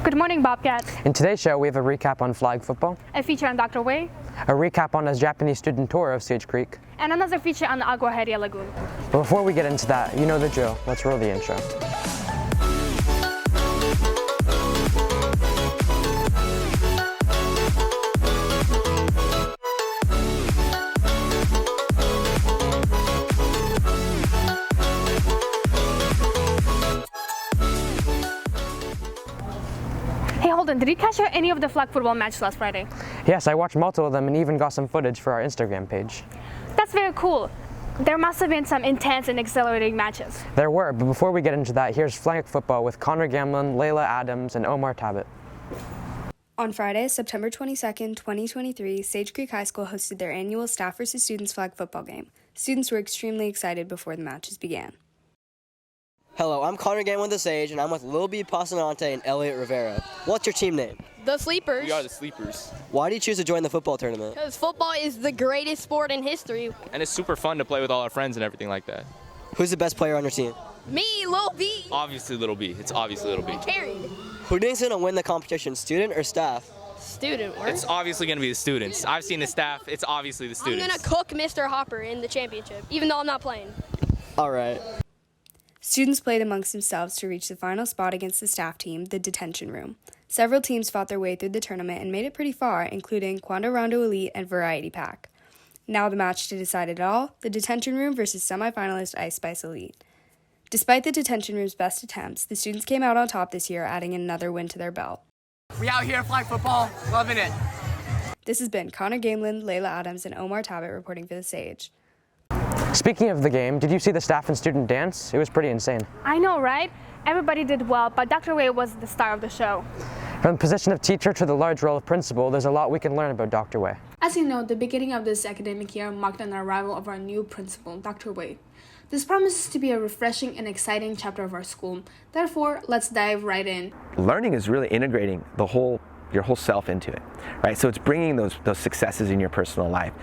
Good morning, Bobcats. In today's show, we have a recap on flag football, A feature on Dr. Wei, a recap on a Japanese student tour of Sage Creek. and another feature on the Agua Lagoon. But before we get into that, you know the drill. Let's roll the intro. Hey Holden, did you catch any of the flag football matches last Friday? Yes, I watched multiple of them and even got some footage for our Instagram page. That's very cool. There must have been some intense and exhilarating matches. There were, but before we get into that, here's flag football with Connor Gamelin, Leila Adams, and Omar Tabet. On Friday, September 22nd, 2023, Sage Creek High School hosted their annual Staff vs. Students flag football game. Students were extremely excited before the matches began. Hello, I'm Connor Gamelin with the Sage, and I'm with Lil B. Pasanante and Elliot Rivera. What's your team name? The Sleepers. We are the Sleepers. Why do you choose to join the football tournament? Because football is the greatest sport in history. And it's super fun to play with all our friends and everything like that. Who's the best player on your team? Me, Lil B. Obviously Little B. It's obviously Little B. Carried. Who do you think's going to win the competition, student or staff? Student work. It's obviously going to be the students. I've seen the staff. It's obviously the I'm students. going to cook Mr. Hopper in the championship, even though I'm not playing. All right. Students played amongst themselves to reach the final spot against the staff team, the detention room. Several teams fought their way through the tournament and made it pretty far, including Quando Rondo Elite and Variety Pack. Now the match to decide it all, the detention room versus semi-finalist Ice Spice Elite. Despite the detention room's best attempts, the students came out on top this year, adding another win to their belt. We out here flag football, loving it. This has been Connor Gamelin, Leila Adams, and Omar Tabet reporting for the Sage. Speaking of the game, did you see the staff and student dance? It was pretty insane. I know, right? Everybody did well, but Dr. Wei was the star of the show. From the position of teacher to the large role of principal, there's a lot we can learn about Dr. Wei. As you know, the beginning of this academic year marked an arrival of our new principal, Dr. Wei. This promises to be a refreshing and exciting chapter of our school. Therefore, let's dive right in. Learning is really integrating your whole self into it, right? So it's bringing those successes in your personal life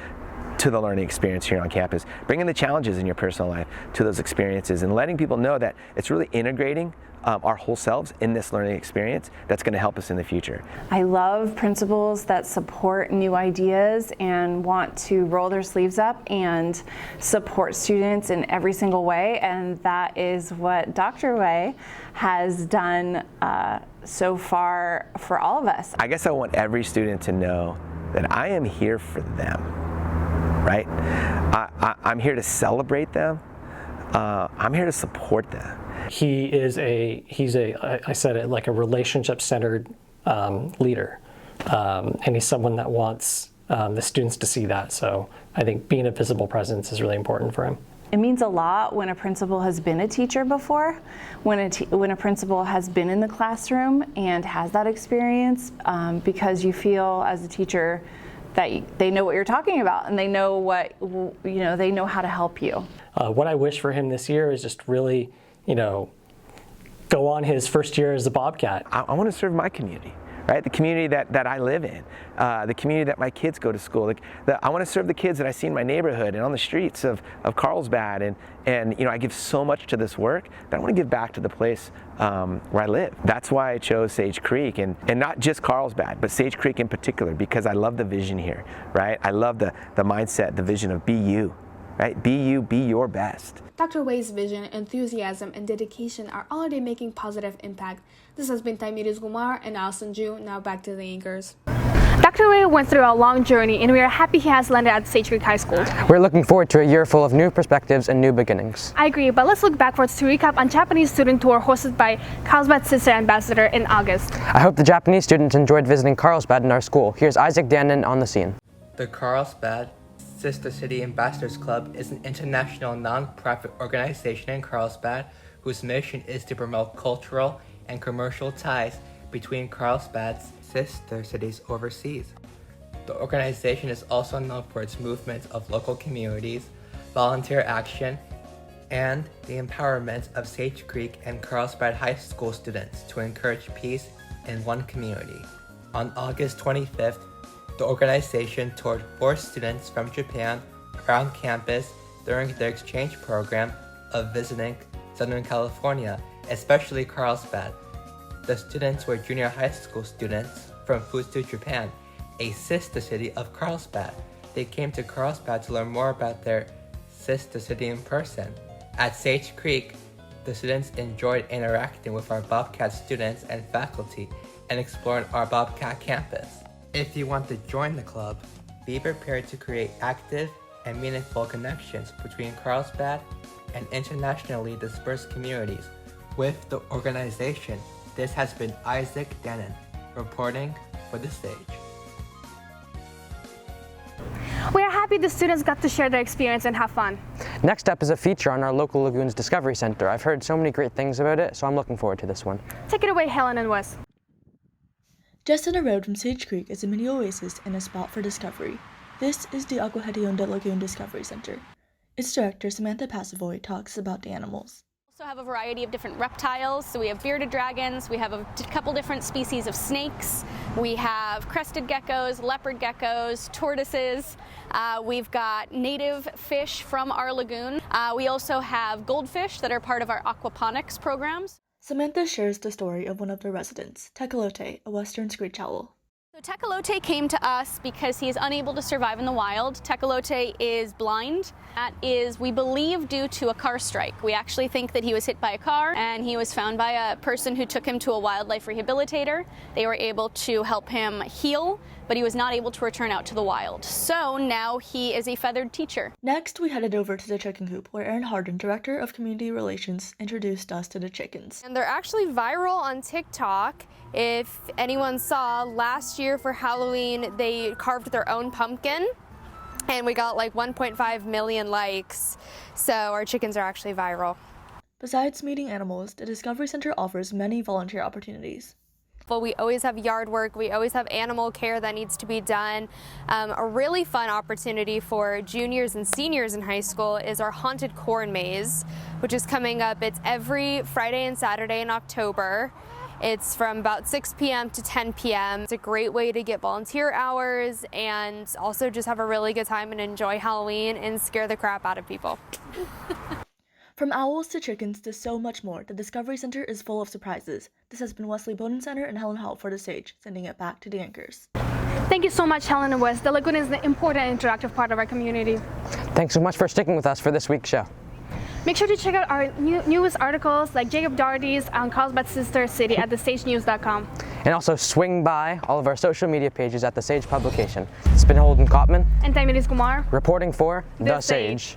to the learning experience here on campus, bringing the challenges in your personal life to those experiences, and letting people know that it's really integrating our whole selves in this learning experience that's going to help us in the future. I love principals that support new ideas and want to roll their sleeves up and support students in every single way, and that is what Dr. Wei has done so far for all of us. I guess I want every student to know that I am here for them, right? I'm here to celebrate them. I'm here to support them. He's I said it, like a relationship-centered leader, and he's someone that wants the students to see that. So I think being a visible presence is really important for him. It means a lot when a principal has been a teacher before, when a principal has been in the classroom and has that experience, because you feel as a teacher that they know what you're talking about and they know they know how to help you. What I wish for him this year is just really, go on his first year as a Bobcat. I want to serve my community, right? The community that I live in, the community that my kids go to school. I want to serve the kids that I see in my neighborhood and on the streets of Carlsbad. And I give so much to this work that I want to give back to the place where I live. That's why I chose Sage Creek, and not just Carlsbad, but Sage Creek in particular, because I love the vision here, right? I love the mindset, the vision of be you. Right? Be you, be your best. Dr. Wei's vision, enthusiasm, and dedication are already making positive impact. This has been Tomiris Gumar and Alison Ju. Now back to the anchors. Dr. Wei went through a long journey, and we are happy he has landed at Sage Creek High School. We're looking forward to a year full of new perspectives and new beginnings. I agree, but let's look backwards to recap on Japanese student tour hosted by Carlsbad Sister Ambassador in August. I hope the Japanese students enjoyed visiting Carlsbad in our school. Here's Isaac Danon on the scene. The Carlsbad Sister City Ambassadors Club is an international non-profit organization in Carlsbad whose mission is to promote cultural and commercial ties between Carlsbad's sister cities overseas. The organization is also known for its movement of local communities, volunteer action, and the empowerment of Sage Creek and Carlsbad High School students to encourage peace in one community. On August 25th, the organization toured 4 students from Japan around campus during their exchange program of visiting Southern California, especially Carlsbad. The students were junior high school students from Fusu, Japan, a sister city of Carlsbad. They came to Carlsbad to learn more about their sister city in person. At Sage Creek, the students enjoyed interacting with our Bobcat students and faculty and exploring our Bobcat campus. If you want to join the club, be prepared to create active and meaningful connections between Carlsbad and internationally dispersed communities. With the organization, this has been Isaac Dennen, reporting for The Sage. We are happy the students got to share their experience and have fun. Next up is a feature on our local Lagoon's Discovery Center. I've heard so many great things about it, so I'm looking forward to this one. Take it away, Helen and Wes. Just down the road from Sage Creek is a mini oasis and a spot for discovery. This is the Agua Hedionda Lagoon Discovery Center. Its director, Samantha Passavoy, talks about the animals. We also have a variety of different reptiles. So we have bearded dragons, we have a couple different species of snakes, we have crested geckos, leopard geckos, tortoises, we've got native fish from our lagoon. We also have goldfish that are part of our aquaponics programs. Samantha shares the story of one of the residents, Tecolote, a western screech owl. So Tecolote came to us because he is unable to survive in the wild. Tecolote is blind. That is, we believe, due to a car strike. We actually think that he was hit by a car and he was found by a person who took him to a wildlife rehabilitator. They were able to help him heal, but he was not able to return out to the wild. So now he is a feathered teacher. Next, we headed over to the chicken coop, where Erin Holden, Director of Community Relations, introduced us to the chickens. And they're actually viral on TikTok. If anyone saw, last year for Halloween, they carved their own pumpkin, and we got like 1.5 million likes. So our chickens are actually viral. Besides meeting animals, the Discovery Center offers many volunteer opportunities. Well, we always have yard work, we always have animal care that needs to be done. A really fun opportunity for juniors and seniors in high school is our haunted corn maze, which is coming up. It's every Friday and Saturday in October. It's from about 6 p.m. to 10 p.m. It's a great way to get volunteer hours and also just have a really good time and enjoy Halloween and scare the crap out of people. From owls to chickens to so much more, the Discovery Center is full of surprises. This has been Wesley, Bodensteiner, and Helen for The Sage, sending it back to the anchors. Thank you so much, Helen and Wes. The Lagoon is an important and interactive part of our community. Thanks so much for sticking with us for this week's show. Make sure to check out our newest articles like Jacob Doherty's on Carlsbad's sister city at thesagenews.com. And also swing by all of our social media pages at The Sage Publication. It's been Holden, Kopman and Tomiris, Gumar, reporting for The Sage.